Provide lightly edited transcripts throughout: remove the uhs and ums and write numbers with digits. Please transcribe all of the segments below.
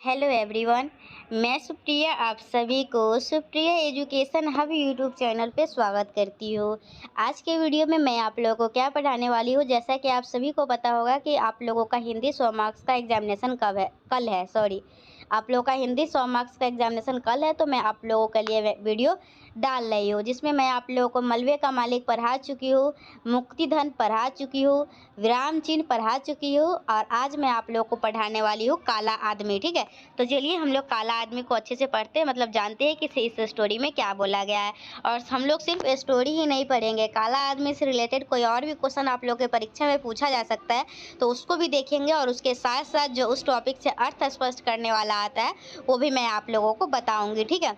Hello everyone. मैं सुप्रिया आप सभी को Supriya education hub YouTube channel पे स्वागत करती हूँ। आज के वीडियो में मैं आप लोगों को क्या पढ़ाने वाली हूँ, जैसा कि आप सभी को पता होगा कि आप लोगों का हिंदी 100 मार्क्स का एग्जामिनेशन कल है। आप लोगों का हिंदी 100 मार्क्स का एग्जामिनेशन कल है, तो मैं आप लोगों के लिए वीडियो डाल रही हूँ जिसमें मैं आप लोगों को मलबे का मालिक पढ़ा चुकी हूँ, मुक्तिधन पढ़ा चुकी हूँ, विराम चिन्ह पढ़ा चुकी हूँ और आज मैं आप लोगों को पढ़ाने वाली हूँ काला आदमी। ठीक है, तो चलिए हम लोग काला आदमी को अच्छे से पढ़ते हैं, मतलब जानते हैं कि इस स्टोरी में क्या बोला गया है। और हम लोग सिर्फ स्टोरी ही नहीं पढ़ेंगे, काला आदमी से रिलेटेड कोई और भी क्वेश्चन आप लोग के परीक्षा में पूछा जा सकता है तो उसको भी देखेंगे, और उसके साथ साथ जो उस टॉपिक से अर्थ स्पष्ट करने वाला आता है वो भी मैं आप लोगों को बताऊंगी। ठीक है,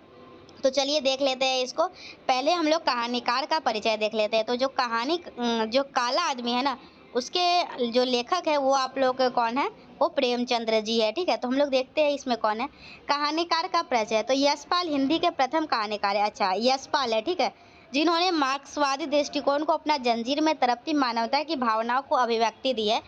तो चलिए देख लेते हैं इसको। पहले हम लोग कहानीकार का परिचय देख लेते हैं। तो जो काला आदमी है ना, उसके जो लेखक है वो आप लोग कौन है, वो प्रेमचंद्र जी है। ठीक है, तो हम लोग देखते हैं इसमें कौन है। कहानीकार का परिचय, तो यशपाल हिंदी के प्रथम कहानीकार है। अच्छा, यशपाल है, ठीक है, जिन्होंने मार्क्सवादी दृष्टिकोण को अपना जंजीर में तड़पती मानवता की भावनाओं को अभिव्यक्ति दी है।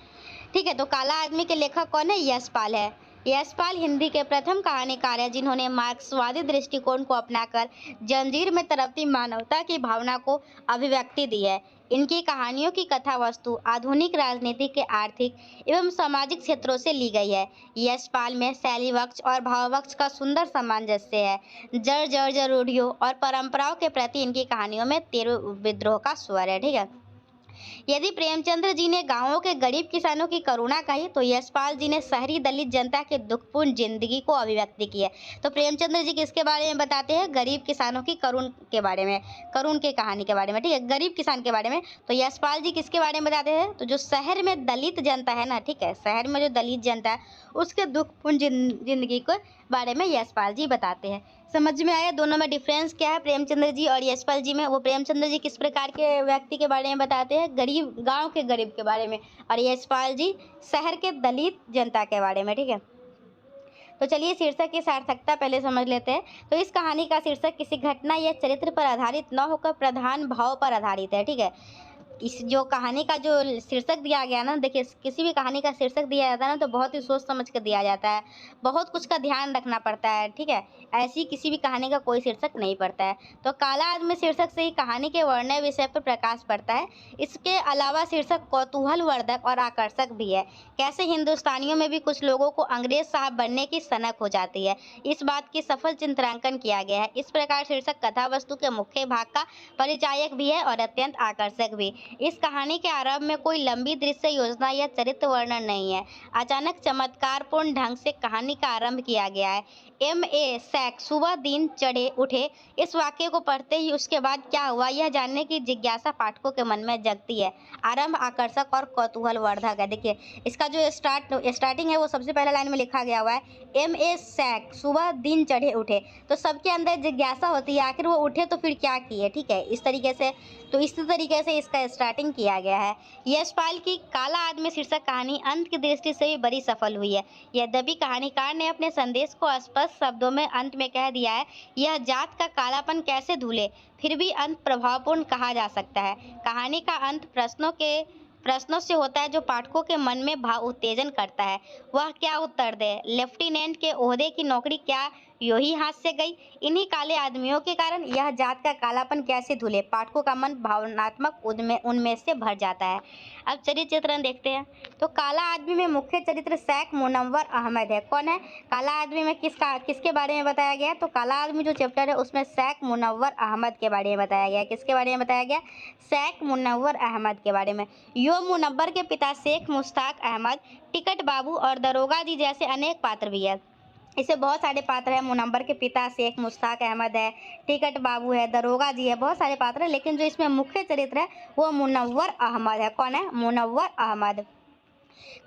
ठीक है, तो काला आदमी के लेखक कौन है, यशपाल है। यशपाल हिंदी के प्रथम कहानीकार है जिन्होंने मार्क्सवादी दृष्टिकोण को अपनाकर जंजीर में तड़पती मानवता की भावना को अभिव्यक्ति दी है। इनकी कहानियों की कथा वस्तु आधुनिक राजनीति के आर्थिक एवं सामाजिक क्षेत्रों से ली गई है। यशपाल में शैली वक्ष और भाववक्ष का सुंदर सामंजस्य है। जड़ जड़ रूढ़ियों और परंपराओं के प्रति इनकी कहानियों में तीव्र विद्रोह का स्वर है। ठीक है, यदि प्रेमचंद्र जी ने गांवों के गरीब किसानों की करुणा कही, तो यशपाल जी ने शहरी दलित जनता के दुखपूर्ण जिंदगी को अभिव्यक्ति की है। तो प्रेमचंद्र जी किसके बारे में बताते हैं, गरीब किसानों की करुण के बारे में, करुण की कहानी के बारे में। ठीक है, गरीब किसान के बारे में। तो यशपाल जी किसके बारे में बताते हैं, तो जो शहर में दलित जनता है ना, ठीक है, शहर में जो दलित जनता है उसके दुखपूर्ण जिंदगी के बारे में यशपाल जी बताते हैं। समझ में आया दोनों में डिफरेंस क्या है, प्रेमचंद्र जी और यशपाल जी में। वो प्रेमचंद्र जी किस प्रकार के व्यक्ति के बारे में बताते हैं, गरीब, गांव के गरीब के बारे में, और यशपाल जी शहर के दलित जनता के बारे में। ठीक है, तो चलिए शीर्षक की सार्थकता पहले समझ लेते हैं। तो इस कहानी का शीर्षक किसी घटना या चरित्र पर आधारित न होकर प्रधान भाव पर आधारित है। ठीक है, इस जो कहानी का जो शीर्षक दिया गया ना, देखिए किसी भी कहानी का शीर्षक दिया जाता है ना तो बहुत ही सोच समझ कर दिया जाता है, बहुत कुछ का ध्यान रखना पड़ता है। ठीक है, ऐसी किसी भी कहानी का कोई शीर्षक नहीं पड़ता है। तो काला आदमी शीर्षक से ही कहानी के वर्णन विषय पर प्रकाश पड़ता है। इसके अलावा शीर्षक कौतूहलवर्धक और आकर्षक भी है। कैसे हिंदुस्तानियों में भी कुछ लोगों को अंग्रेज साहब बनने की सनक हो जाती है, इस बात की सफल चित्रांकन किया गया है। इस प्रकार शीर्षक कथा वस्तु के मुख्य भाग का परिचायक भी है और अत्यंत आकर्षक भी। इस कहानी के आरंभ में कोई लंबी दृश्य योजना या चरित्र वर्णन नहीं है, अचानक चमत्कारपूर्ण ढंग से कहानी का आरंभ किया गया है। M.A. सैक सुबह दिन चढ़े उठे, इस वाक्य को पढ़ते ही उसके बाद क्या हुआ यह जानने की जिज्ञासा पाठकों के मन में जगती है। आरंभ आकर्षक और कौतूहलवर्धक है। देखिए इसका जो स्टार्टिंग है वो सबसे पहले लाइन में लिखा गया हुआ है, M.A. सैक सुबह दिन चढ़े उठे, तो सबके अंदर जिज्ञासा होती है आखिर वो उठे तो फिर क्या किए। ठीक है, इस तरीके से, तो इस तरीके से इसका स्टार्टिंग किया गया है। यशपाल की काला आदमी शीर्षक कहानी अंत की दृष्टि से भी बड़ी सफल हुई है। यद्यपि कहानीकार ने अपने संदेश को स्पष्ट शब्दों में अंत में कह दिया है, यह जात का कालापन कैसे धुले, फिर भी अंत प्रभावपूर्ण कहा जा सकता है। कहानी का अंत प्रश्नों से होता है जो पाठकों के मन में भाव उत्तेजन करता है। वह क्या उत्तर दे, लेफ्टिनेंट के ओहदे की नौकरी क्या यूं ही हाथ से गई, इन्हीं काले आदमियों के कारण यह जात का कालापन कैसे धुले, पाठकों का मन भावनात्मक उनमें से भर जाता है। अब चरित्र चित्रण देखते हैं। तो काला आदमी में मुख्य चरित्र शेख मुनव्वर अहमद है। कौन है, काला आदमी में किसके बारे में बताया गया है, तो काला आदमी जो चैप्टर है उसमें शेख मुनव्वर अहमद के बारे में बताया गया है। किसके बारे में बताया गया, शेख मुनव्वर अहमद के बारे में। यो मुनव्वर के पिता शेख मुश्ताक अहमद, टिकट बाबू और दरोगा जी जैसे अनेक पात्र भी है। इसे बहुत सारे पात्र हैं, मुनव्वर के पिता शेख मुश्ताक अहमद है, टिकट बाबू है, दरोगा जी है, बहुत सारे पात्र हैं, लेकिन जो इसमें मुख्य चरित्र है वो मुनव्वर अहमद है। कौन है, मुनव्वर अहमद।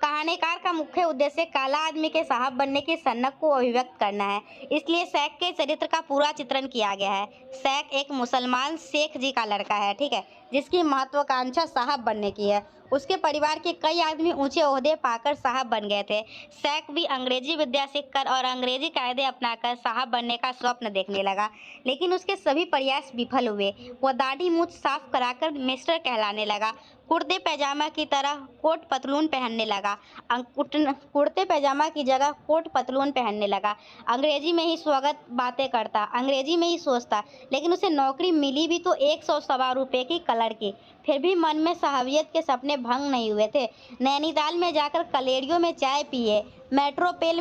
कहानीकार का मुख्य उद्देश्य काला आदमी के साहब बनने की सनक को अभिव्यक्त करना है, इसलिए शेख के चरित्र का पूरा चित्रण किया गया है। शेख एक मुसलमान शेख जी का लड़का है, ठीक है, जिसकी महत्वाकांक्षा साहब बनने की है। उसके परिवार के कई आदमी ऊंचे ओहदे पाकर साहब बन गए थे। सैक भी अंग्रेजी विद्या सीखकर और अंग्रेजी कायदे अपनाकर साहब बनने का स्वप्न देखने लगा, लेकिन उसके सभी प्रयास विफल हुए। वह दाढ़ी मूंछ साफ कराकर मिस्टर कहलाने लगा, कुर्ते पैजामा की तरह कोट पतलून पहनने लगा, कुर्ते पैजामा की जगह कोट पतलून पहनने लगा, अंग्रेजी में ही स्वागत बातें करता, अंग्रेजी में ही सोचता। लेकिन उसे नौकरी मिली भी तो 100 सवा रुपये की कलर की। फिर भी मन में साहबियत के सपने भंग नहीं हुए थे। नैनीताल में जाकर कलेरियों में चाय पिए, मेट्रोपेल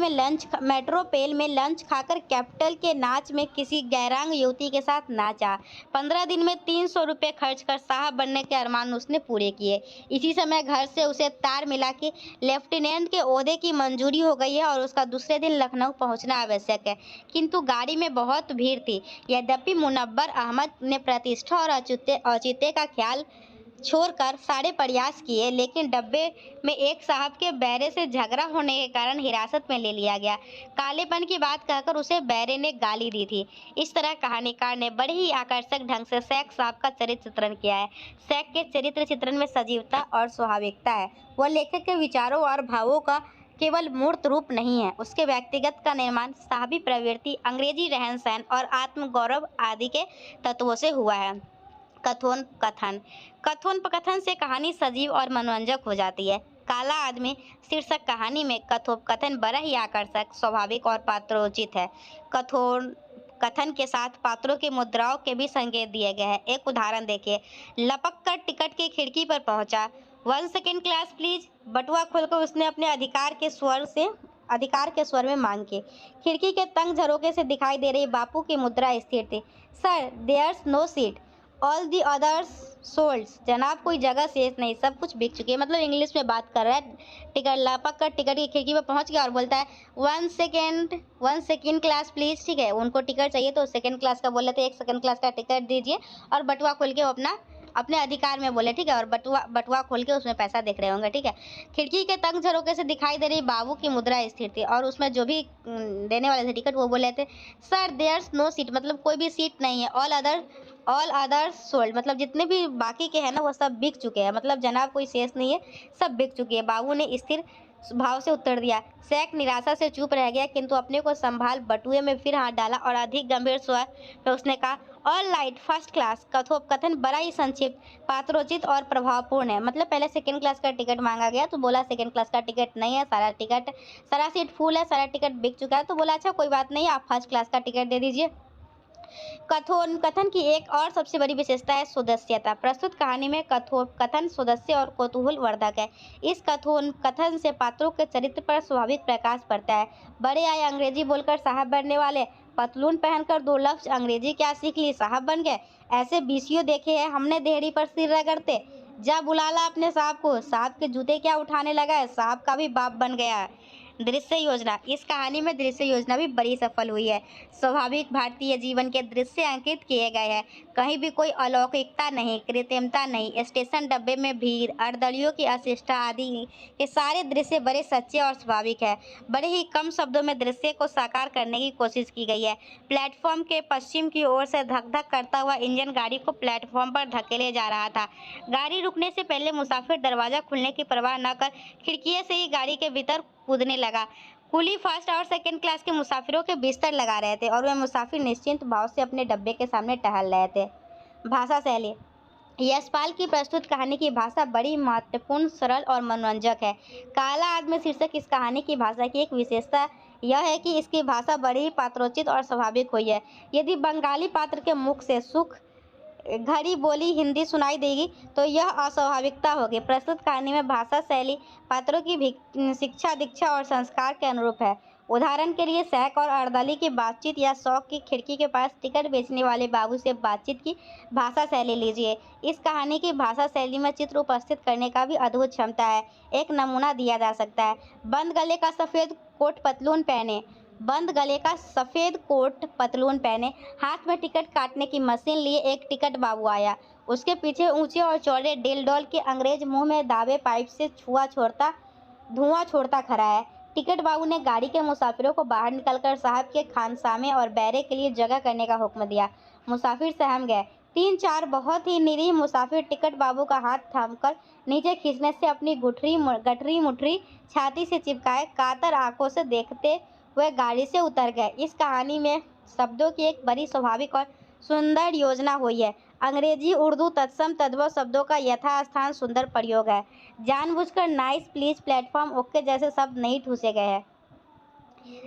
में लंच खाकर कैपिटल के नाच में किसी गैरांग युवती के साथ नाचा। 15 दिन में 300 रुपये खर्च कर साहब बनने के अरमान उसने पूरे किए। इसी समय घर से उसे तार मिला कि लेफ्टिनेंट के ओहदे की मंजूरी हो गई है और उसका दूसरे दिन लखनऊ पहुंचना आवश्यक है। किंतु गाड़ी में बहुत भीड़ थी। यद्यपि मुनव्वर अहमद ने प्रतिष्ठा और औचित्य का ख्याल छोड़कर सारे प्रयास किए, लेकिन डब्बे में एक साहब के बैरे से झगड़ा होने के कारण हिरासत में ले लिया गया। कालेपन की बात कहकर उसे बैरे ने गाली दी थी। इस तरह कहानीकार ने बड़े ही आकर्षक ढंग से सैक साहब का चरित्र चित्रण किया है। सैक के चरित्र चित्रण में सजीवता और स्वाभाविकता है। वह लेखक के विचारों और भावों का केवल मूर्त रूप नहीं है, उसके व्यक्तिगत का निर्माण साहबी प्रवृत्ति, अंग्रेजी रहन सहन और आत्मगौरव आदि के तत्वों से हुआ है। कथोपकथन से कहानी सजीव और मनोरंजक हो जाती है। काला आदमी शीर्षक कहानी में कथोपकथन बड़ा ही आकर्षक, स्वाभाविक और पात्रोचित है। कथन के साथ पात्रों की मुद्राओं के भी संकेत दिए गए हैं। एक उदाहरण देखिए। लपक कर टिकट की खिड़की पर पहुंचा। 1 सेकेंड क्लास प्लीज। बटुआ खोलकर उसने अपने अधिकार के स्वर में मांग की। खिड़की के तंग झरोके से दिखाई दे रही बापू की मुद्रा स्थिर थी। Sir, there's no seat, all the others solds. जनाब, कोई जगह शेष नहीं, सब कुछ बिक चुकी है। मतलब इंग्लिश में बात कर रहा है। टिकट लपक कर टिकट की खिड़की पर पहुंच गया और बोलता है 1 सेकेंड क्लास प्लीज। ठीक है, उनको टिकट चाहिए तो सेकेंड क्लास का बोले थे, 1 सेकेंड क्लास का टिकट दीजिए। और बटुआ खोल के वो अपने अधिकार में बोले। ठीक है, और बटुआ खोल के उसमें पैसा देख रहे होंगे। ठीक है, खिड़की के तंग झरोके से दिखाई दे रही बाबू की मुद्रा स्थिर थी और उसमें जो भी देने वाले थे टिकट, वो बोले थे सर, देयर्स नो सीट, मतलब कोई भी सीट नहीं है। ऑल अदर्स सोल्ड, मतलब जितने भी बाकी के हैं ना वो सब बिक चुके हैं। मतलब जनाब, कोई शेष नहीं है, सब बिक चुकी है, बाबू ने स्थिर भाव से उत्तर दिया। सैक निराशा से चुप रह गया, किंतु अपने को संभाल बटुए में फिर हाथ डाला और अधिक गंभीर स्वर में उसने कहा, ऑल राइट, फर्स्ट क्लास। कथोपकथन बड़ा ही संक्षिप्त, पात्रोचित और प्रभावपूर्ण है। मतलब पहले सेकेंड क्लास का टिकट मांगा गया तो बोला सेकेंड क्लास का टिकट नहीं है, सारा सीट फुल है, सारा टिकट बिक चुका है। तो बोला अच्छा कोई बात नहीं, आप फर्स्ट क्लास का टिकट दे दीजिए। कथन की एक और सबसे बड़ी विशेषता है सुदस्यता। प्रस्तुत कहानी में कथन सुदस्य और कौतूहल वर्धक है। इस कथन से पात्रों के चरित्र पर स्वाभाविक प्रकाश पड़ता है। बड़े आए अंग्रेजी बोलकर साहब बनने वाले, पतलून पहनकर 2 लफ्ज अंग्रेजी क्या सीख ली, साहब बन गए। ऐसे बीसियों देखे हैं हमने देहरी पर सिर रगड़ते। जा बुला ला अपने साहब को, साहब के जूते क्या उठाने लगा है, साहब का भी बाप बन गया है। दृश्य योजना। इस कहानी में दृश्य योजना भी बड़ी सफल हुई है। स्वाभाविक भारतीय जीवन के दृश्य अंकित किए गए हैं। कहीं भी कोई अलौकिकता नहीं, कृत्रिमता नहीं। स्टेशन डब्बे में भीड़, अर्दलियों की अशिष्टता आदि के सारे दृश्य बड़े सच्चे और स्वाभाविक है। बड़े ही कम शब्दों में दृश्य को साकार करने की कोशिश की गई है। प्लेटफॉर्म के पश्चिम की ओर से धक धक करता हुआ इंजन गाड़ी को प्लेटफॉर्म पर धकेले जा रहा था। गाड़ी रुकने से पहले मुसाफिर दरवाजा खुलने की परवाह न कर खिड़की से ही गाड़ी के भीतर कूदने लगा। कुली फर्स्ट और सेकंड क्लास के मुसाफिरों के बिस्तर लगा रहे थे और वे मुसाफिर निश्चिंत भाव से अपने डब्बे के सामने टहल रहे थे। भाषा शैली। यशपाल की प्रस्तुत कहानी की भाषा बड़ी महत्वपूर्ण, सरल और मनोरंजक है। काला आदमी शीर्षक इस कहानी की भाषा की एक विशेषता यह है कि इसकी भाषा बड़ी ही पात्रोचित और स्वाभाविक हुई है। यदि बंगाली पात्र के मुख से सुख घड़ी बोली हिंदी सुनाई देगी तो यह अस्वाभाविकता होगी। प्रस्तुत कहानी में भाषा शैली पात्रों की शिक्षा, दीक्षा और संस्कार के अनुरूप है। उदाहरण के लिए सैक और अर्दली की बातचीत या शौक की खिड़की के पास टिकट बेचने वाले बाबू से बातचीत की भाषा शैली लीजिए। इस कहानी की भाषा शैली में चित्र उपस्थित करने का भी अद्भुत क्षमता है। एक नमूना दिया जा सकता है। बंद गले का सफ़ेद कोट पतलून पहने, हाथ में टिकट काटने की मशीन लिए एक टिकट बाबू आया। उसके पीछे ऊंचे और चौड़े डिलडोल के अंग्रेज मुंह में दावे पाइप से धुआं छोड़ता खड़ा है। टिकट बाबू ने गाड़ी के मुसाफिरों को बाहर निकलकर साहब के खानसामे और बैरे के लिए जगह करने का हुक्म दिया। मुसाफिर सहम गए। 3-4 बहुत ही निरीह मुसाफिर टिकट बाबू का हाथ थामकर नीचे खींचने से अपनी गठरी मुठरी छाती से चिपकाए कातर आंखों से देखते हुए गाड़ी से उतर गए। इस कहानी में शब्दों की एक बड़ी स्वाभाविक और सुंदर योजना हुई है। अंग्रेजी उर्दू तत्सम तद्भव शब्दों का यथास्थान सुंदर प्रयोग है। जानबूझकर नाइस, प्लीज, प्लेटफॉर्म, ओके जैसे शब्द नहीं ठूसे गए हैं।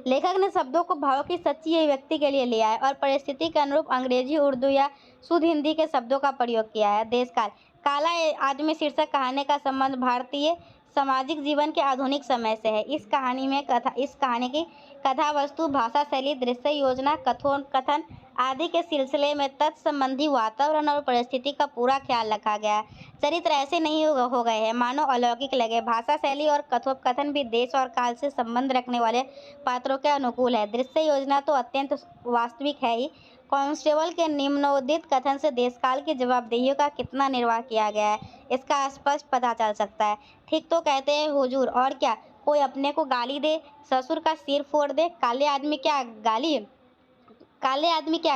लेखक ने शब्दों को भाव की सच्ची अभिव्यक्ति के लिए लिया है और परिस्थिति के अनुरूप अंग्रेजी, उर्दू या शुद्ध हिंदी के शब्दों का प्रयोग किया है। देशकाल, काला आदमी शीर्षक कहानी का संबंध भारतीय सामाजिक जीवन के आधुनिक समय से है। इस कहानी की कथा वस्तु, भाषा शैली, दृश्य योजना, कथन आदि के सिलसिले में तत्संबंधी वातावरण और परिस्थिति का पूरा ख्याल रखा गया है। चरित्र ऐसे नहीं हो गए हैं मानो अलौकिक लगे। भाषा शैली और कथोपकथन भी देश और काल से संबंध रखने वाले पात्रों के अनुकूल है। दृश्य योजना तो अत्यंत वास्तविक है ही। कांस्टेबल के निम्नोदित कथन से देशकाल की जवाबदेहियों का कितना निर्वाह किया गया है, इसका स्पष्ट पता चल सकता है। ठीक तो कहते हैं हुजूर, और क्या? कोई अपने को गाली दे, ससुर का सिर फोड़ दे, काले आदमी क्या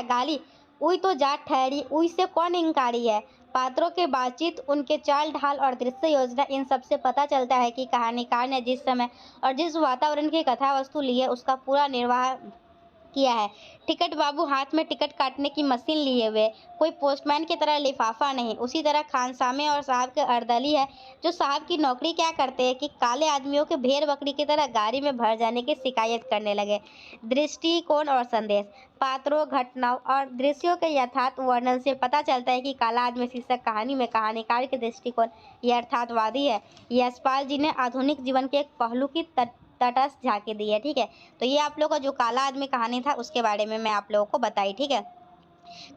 गाली, उई तो जाट ठहरी, उई से कौन इंकारी है। पात्रों के बातचीत, उनके चाल ढाल और दृश्य योजना, इन सब से पता चलता है कि कहानीकार ने जिस समय और जिस वातावरण की कथा वस्तु ली है उसका पूरा निर्वाह किया है। टिकट बाबू हाथ में टिकट काटने की मशीन लिए हुए, कोई पोस्टमैन की तरह लिफाफा नहीं। उसी तरह खानसामे और साहब के अर्दली है जो साहब की नौकरी क्या करते हैं कि काले आदमियों के भेड़ बकरी की तरह गाड़ी में भर जाने की शिकायत करने लगे। दृष्टिकोण और संदेश, पात्रों, घटनाओं और दृश्यों के यथार्थ वर्णन से पता चलता है कि काला आदमी शीर्षक कहानी में कहानीकार के दृष्टिकोण यथार्थवादी है। यशपाल जी ने आधुनिक जीवन के एक पहलू की तटस्थ झांकी दी है। ठीक है, तो ये आप लोग का जो काला आदमी कहानी था उसके बारे में मैं आप लोगों को बताई। ठीक है,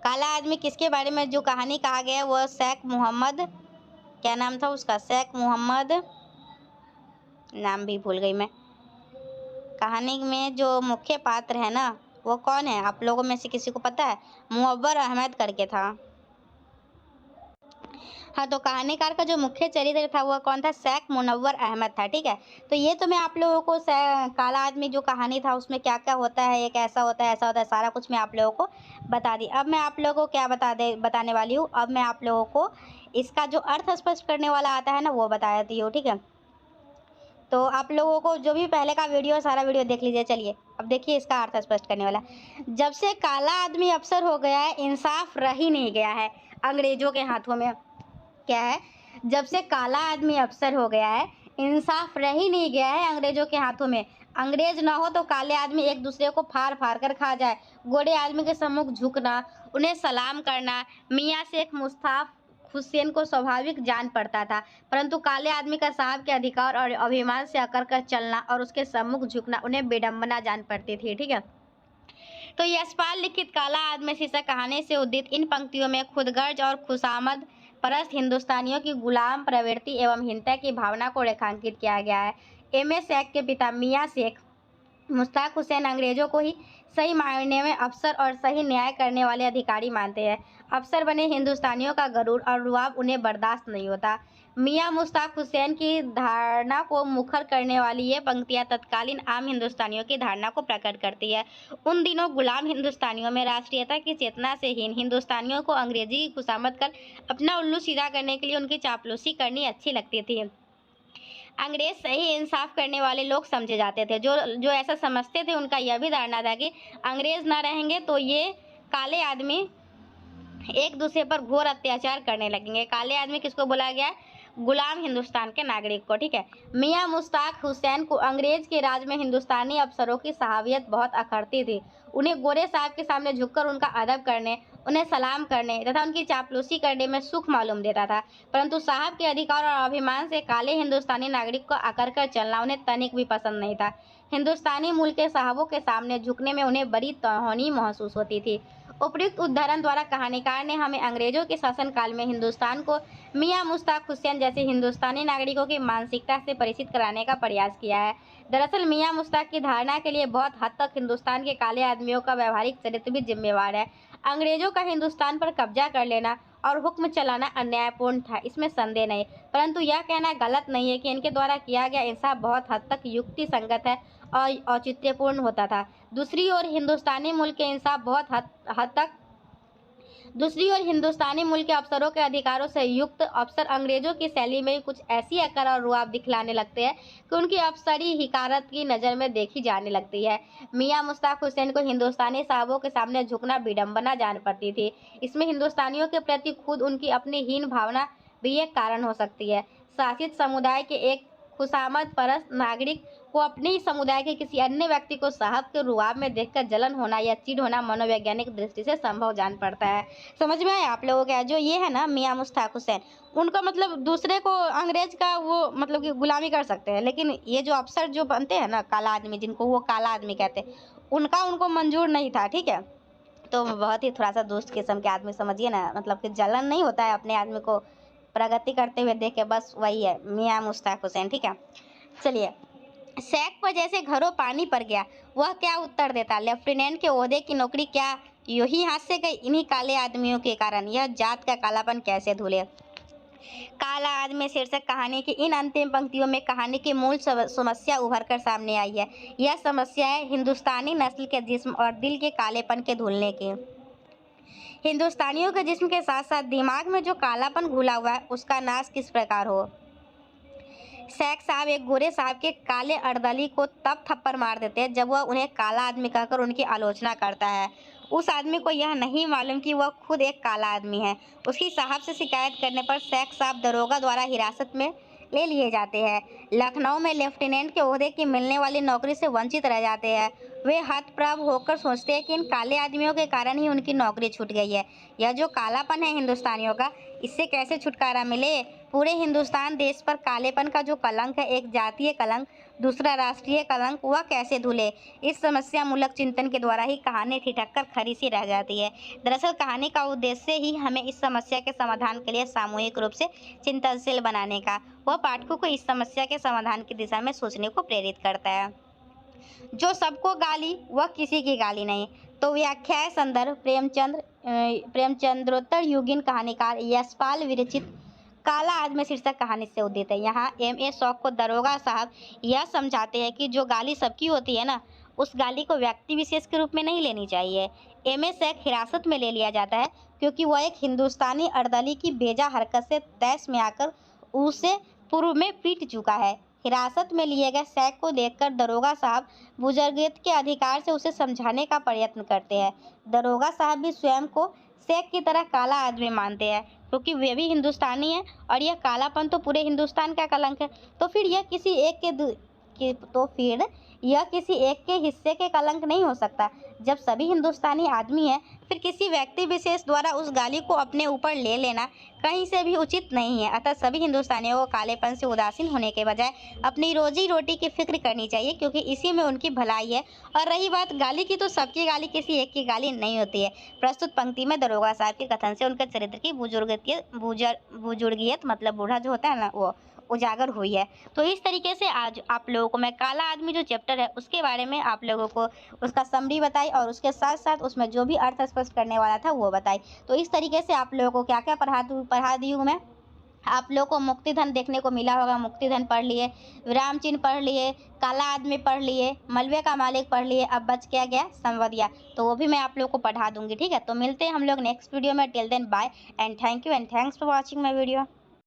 काला आदमी किसके बारे में जो कहानी कहा गया है वो शेख मोहम्मद, क्या नाम था उसका, शेख मोहम्मद, नाम भी भूल गई मैं। कहानी में जो मुख्य पात्र है ना वो कौन है, आप लोगों में से किसी को पता है? मुअव्वर अहमद करके था। हाँ, तो कहानीकार का जो मुख्य चरित्र था वह कौन था? शेख मुनव्वर अहमद था। ठीक है, तो ये तो मैं आप लोगों को काला आदमी जो कहानी था उसमें क्या क्या होता है, एक ऐसा होता है, ऐसा होता है, सारा कुछ मैं आप लोगों को बता दी। अब मैं आप लोगों को क्या बताने वाली हूँ, अब मैं आप लोगों को इसका जो अर्थ स्पष्ट करने वाला आता है ना वो बता देती हूँ। ठीक है, तो आप लोगों को जो भी पहले का वीडियो सारा वीडियो देख लीजिए। चलिए अब देखिए इसका अर्थ स्पष्ट करने वाला। जब से काला आदमी अफसर हो गया है इंसाफ रह ही नहीं गया है अंग्रेजों के हाथों में। क्या है? जब से काला आदमी अफसर हो गया है इंसाफ रह ही नहीं गया है अंग्रेजों के हाथों में। अंग्रेज ना हो तो काले आदमी एक दूसरे को फाड़ फाड़ कर खा जाए। गोरे आदमी के सम्मुख झुकना, उन्हें सलाम करना मियाँ शेख मुस्ताफ हुसैन को स्वाभाविक जान पड़ता था, परंतु काले आदमी का साहब के अधिकार और अभिमान से अकड़ कर चलना और उसके सम्मुख झुकना उन्हें विडंबना जान पड़ती थी। ठीक है, तो यशपाल लिखित काला आदमी शीर्षक कहानी से उद्धित इन पंक्तियों में खुदगर्ज और खुशामद परस्त हिंदुस्तानियों की गुलाम प्रवृत्ति एवं हिंसा की भावना को रेखांकित किया गया है। एम.ए. शेख के पिता मियाँ शेख मुश्ताक हुसैन अंग्रेजों को ही सही मायने में अफसर और सही न्याय करने वाले अधिकारी मानते हैं। अफसर बने हिंदुस्तानियों का गरूर और रुआब उन्हें बर्दाश्त नहीं होता। मियाँ मुश्ताक हुसैन की धारणा को मुखर करने वाली ये पंक्तियाँ तत्कालीन आम हिंदुस्तानियों की धारणा को प्रकट करती है। उन दिनों गुलाम हिंदुस्तानियों में राष्ट्रीयता की चेतना से हीन हिंदुस्तानियों को अंग्रेजी की खुशामद कर अपना उल्लू सीधा करने के लिए उनकी चापलूसी करनी अच्छी लगती थी। अंग्रेज सही इंसाफ करने वाले लोग समझे जाते थे। जो ऐसा समझते थे उनका यह भी धारणा था कि अंग्रेज ना रहेंगे तो ये काले आदमी एक दूसरे पर घोर अत्याचार करने लगेंगे। काले आदमी किसको बोला गया? गुलाम हिंदुस्तान के नागरिक को। ठीक है, मियाँ मुश्ताक हुसैन को अंग्रेज के राज में हिंदुस्तानी अफसरों की सहावियत बहुत अखरती थी। उन्हें गोरे साहब के सामने झुककर उनका अदब करने, उन्हें सलाम करने तथा उनकी चापलूसी करने में सुख मालूम देता था, परंतु साहब के अधिकार और अभिमान से काले हिंदुस्तानी नागरिक को अकड़ कर चलना उन्हें तनिक भी पसंद नहीं था। हिंदुस्तानी मूल के साहबों के सामने झुकने में उन्हें बड़ी तौहीन महसूस होती थी। उपयुक्त उदाहरण द्वारा कहानीकार ने हमें अंग्रेजों के शासनकाल में हिंदुस्तान को मियाँ मुश्ताक हुसैन जैसे हिंदुस्तानी नागरिकों की मानसिकता से परिचित कराने का प्रयास किया है। दरअसल मियाँ मुश्ताक की धारणा के लिए बहुत हद तक हिंदुस्तान के काले आदमियों का व्यवहारिक चरित्र भी जिम्मेवार है। अंग्रेजों का हिंदुस्तान पर कब्जा कर लेना और हुक्म चलाना अन्यायपूर्ण था, इसमें संदेह नहीं, परंतु यह कहना गलत नहीं है कि इनके द्वारा किया गया इंसाफ बहुत हद तक युक्ति संगत है और औचित्यपूर्ण होता था। दूसरी ओर हिंदुस्तानी मूल के इंसाफ बहुत हद तक दूसरी ओर हिंदुस्तानी मूल के अफसरों के अधिकारों से युक्त अफसर अंग्रेजों की शैली में कुछ ऐसी अकड़ और रुआब दिखलाने लगते हैं कि उनकी अफसरी हिकारत की नज़र में देखी जाने लगती है। मियां मुश्ताक हुसैन को हिंदुस्तानी साहबों के सामने झुकना विडंबना जान पड़ती थी। इसमें हिंदुस्तानियों के प्रति खुद उनकी अपनी हीन भावना भी एक कारण हो सकती है। शासित समुदाय के एक खुशामद परस्त नागरिक को अपने ही समुदाय के किसी अन्य व्यक्ति को साहब के रुआब में देखकर जलन होना या चिढ़ होना मनोवैज्ञानिक दृष्टि से संभव जान पड़ता है। समझ में आया आप लोगों का? जो ये है ना मियां मुश्ताक हुसैन, उनका मतलब दूसरे को अंग्रेज का वो मतलब कि गुलामी कर सकते हैं, लेकिन ये जो अफसर जो बनते हैं ना काला आदमी, जिनको वो काला आदमी कहते हैं, उनका उनको मंजूर नहीं था। ठीक है, तो बहुत ही थोड़ा सा दुष्ट किस्म के आदमी समझिए ना, मतलब कि जलन नहीं होता है अपने आदमी को प्रगति करते हुए देख के, बस वही है मियां मुश्ताक हुसैन। ठीक है, चलिए। सैक पर जैसे घरों पानी पड़ गया, वह क्या उत्तर देता? लेफ्टिनेंट के ओहदे की नौकरी क्या यूं ही हाथ से गई? इन्हीं काले आदमियों के कारण यह जात का कालापन कैसे धुले? काला आदमी शीर्षक कहानी की इन अंतिम पंक्तियों में कहानी की मूल समस्या उभर कर सामने आई है। यह समस्या है हिंदुस्तानी नस्ल के जिस्म और दिल के कालेपन के धुलने की। हिंदुस्तानियों के जिस्म के साथ साथ दिमाग में जो कालापन घुला हुआ है, उसका नाश किस प्रकार हो? शेख साहब एक गोरे साहब के काले अर्दली को तब थप्पड़ मार देते हैं जब वह उन्हें काला आदमी कहकर उनकी आलोचना करता है। उस आदमी को यह नहीं मालूम कि वह खुद एक काला आदमी है। उसकी साहब से शिकायत करने पर शेख साहब दरोगा द्वारा हिरासत में ले लिए जाते हैं। लखनऊ में लेफ्टिनेंट के ओहदे की मिलने वाली नौकरी से वंचित रह जाते हैं। वे हतप्रभ होकर सोचते हैं कि इन काले आदमियों के कारण ही उनकी नौकरी छूट गई है। यह जो कालापन है हिंदुस्तानियों का, इससे कैसे छुटकारा मिले? पूरे हिंदुस्तान देश पर कालेपन का जो कलंक है, एक जातीय कलंक, दूसरा राष्ट्रीय कलंक, वह कैसे धुले? इस समस्या मूलक चिंतन के द्वारा ही कहानी ठिठक कर खरी सी रह जाती है। दरअसल कहानी का उद्देश्य ही हमें इस समस्या के समाधान के लिए सामूहिक रूप से चिंतनशील बनाने का, वह पाठकों को इस समस्या के समाधान की दिशा में सोचने को प्रेरित करता है। जो सबको गाली वह किसी की गाली नहीं। तो व्याख्या संदर्भ प्रेमचंद्रोत्तर युगीन कहानीकार यशपाल विरचित काला आदमी शीर्षक कहानी से उद्धृत है। यहाँ M.A. शौक को दरोगा साहब यह समझाते हैं कि जो गाली सबकी होती है ना, उस गाली को व्यक्ति विशेष के रूप में नहीं लेनी चाहिए। M.A. शेख हिरासत में ले लिया जाता है क्योंकि वह एक हिंदुस्तानी अर्दली की बेजा हरकत से तैश में आकर उसे पूर्व में पीट चुका है। हिरासत में लिए गए शेख को देखकर दरोगा साहब बुजुर्गियत के अधिकार से उसे समझाने का प्रयत्न करते हैं। दरोगा साहब भी स्वयं को शेख की तरह काला आदमी मानते हैं क्योंकि वे भी हिंदुस्तानी हैं और यह कालापन तो पूरे हिंदुस्तान का कलंक है। तो फिर यह किसी एक के हिस्से के कलंक नहीं हो सकता। जब सभी हिंदुस्तानी आदमी हैं, फिर किसी व्यक्ति विशेष द्वारा उस गाली को अपने ऊपर ले लेना कहीं से भी उचित नहीं है। अतः सभी हिंदुस्तानियों को कालेपन से उदासीन होने के बजाय अपनी रोजी रोटी की फिक्र करनी चाहिए, क्योंकि इसी में उनकी भलाई है। और रही बात गाली की, तो सबकी गाली किसी एक की गाली नहीं होती है। प्रस्तुत पंक्ति में दरोगा साहब के कथन से उनके चरित्र की बुजुर्गियत मतलब बूढ़ा जो होता है ना, वो उजागर हुई है। तो इस तरीके से आज आप लोगों को मैं काला आदमी जो चैप्टर है उसके बारे में आप लोगों को उसका समरी बताई और उसके साथ साथ उसमें जो भी अर्थ स्पष्ट करने वाला था वो बताई। तो इस तरीके से आप लोगों को क्या क्या पढ़ा दी हूँ मैं। आप लोगों को मुक्तिधन देखने को मिला होगा, मुक्तिधन पढ़ लिए, विराम चिन्ह पढ़ लिए, काला आदमी पढ़ लिए, मलबे का मालिक पढ़ लिए, अब बच क्या गया संवदिया, तो वो भी मैं आप लोगों को पढ़ा दूंगी। ठीक है, तो मिलते हैं हम लोग नेक्स्ट वीडियो में। Till then bye and thank you and thanks for watching my video.